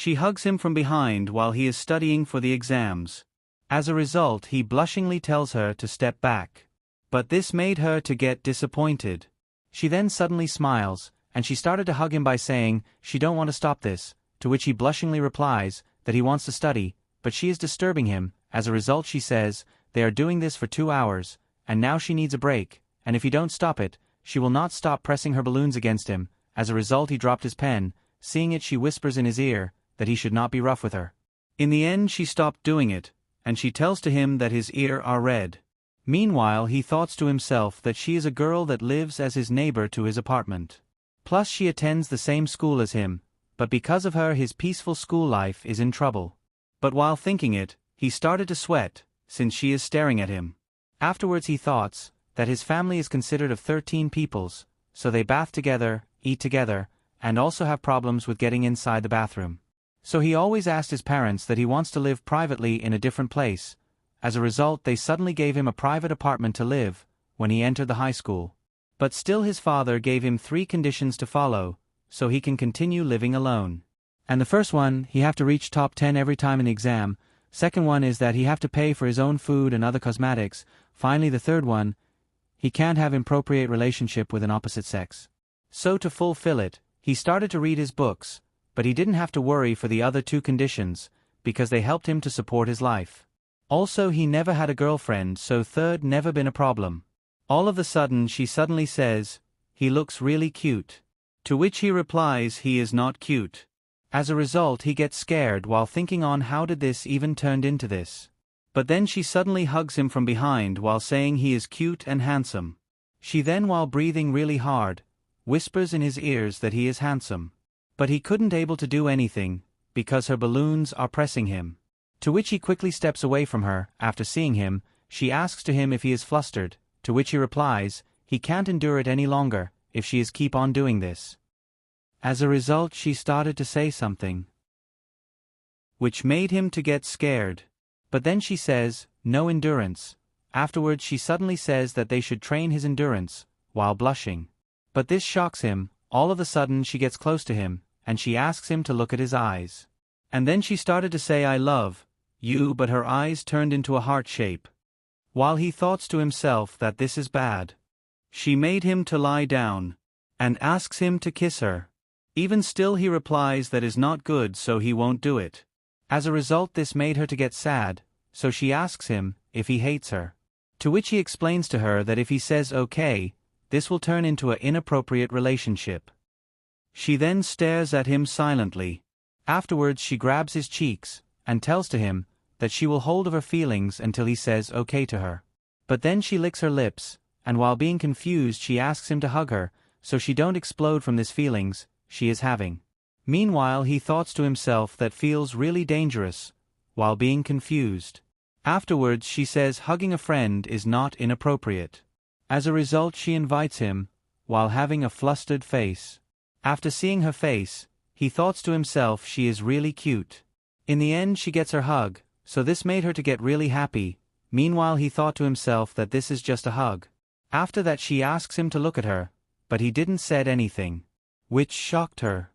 She hugs him from behind while he is studying for the exams. As a result, he blushingly tells her to step back. But this made her to get disappointed. She then suddenly smiles, and she started to hug him by saying she don't want to stop this, to which he blushingly replies that he wants to study, but she is disturbing him. As a result, she says they are doing this for 2 hours, and now she needs a break, and if he don't stop it, she will not stop pressing her balloons against him. As a result, he dropped his pen. Seeing it, she whispers in his ear that he should not be rough with her. In the end, she stopped doing it, and she tells to him that his ears are red. Meanwhile, he thoughts to himself that she is a girl that lives as his neighbor to his apartment. Plus she attends the same school as him, but because of her his peaceful school life is in trouble. But while thinking it, he started to sweat, since she is staring at him. Afterwards he thoughts that his family is considered of 13 peoples, so they bath together, eat together, and also have problems with getting inside the bathroom. So he always asked his parents that he wants to live privately in a different place. As a result, they suddenly gave him a private apartment to live when he entered the high school. But still his father gave him 3 conditions to follow, so he can continue living alone. And the first one, he have to reach top 10 every time in the exam. Second one is that he have to pay for his own food and other cosmetics. Finally, the third one, he can't have inappropriate relationship with an opposite sex. So to fulfill it, he started to read his books, but he didn't have to worry for the other 2 conditions, because they helped him to support his life. Also, he never had a girlfriend, so third never been a problem. All of a sudden she suddenly says, he looks really cute. To which he replies he is not cute. As a result, he gets scared while thinking on how did this even turned into this. But then she suddenly hugs him from behind while saying he is cute and handsome. She then, while breathing really hard, whispers in his ears that he is handsome. But he couldn't able to do anything, because her balloons are pressing him. To which he quickly steps away from her. After seeing him, she asks to him if he is flustered, to which he replies he can't endure it any longer if she is keep on doing this. As a result, she started to say something, which made him to get scared. But then she says, no endurance. Afterwards she suddenly says that they should train his endurance, while blushing. But this shocks him. All of a sudden she gets close to him, and she asks him to look at his eyes. And then she started to say I love you, but her eyes turned into a heart shape. While he thoughts to himself that this is bad. She made him to lie down, and asks him to kiss her. Even still he replies that is not good, so he won't do it. As a result, this made her to get sad, so she asks him if he hates her. To which he explains to her that if he says okay, this will turn into an inappropriate relationship. She then stares at him silently. Afterwards she grabs his cheeks, and tells to him that she will hold of her feelings until he says okay to her. But then she licks her lips, and while being confused she asks him to hug her, so she don't explode from these feelings she is having. Meanwhile he thoughts to himself that feels really dangerous, while being confused. Afterwards she says hugging a friend is not inappropriate. As a result she invites him, while having a flustered face. After seeing her face, he thoughts to himself she is really cute. In the end she gets her hug, so this made her to get really happy. Meanwhile he thought to himself that this is just a hug. After that she asks him to look at her, but he didn't said anything, which shocked her.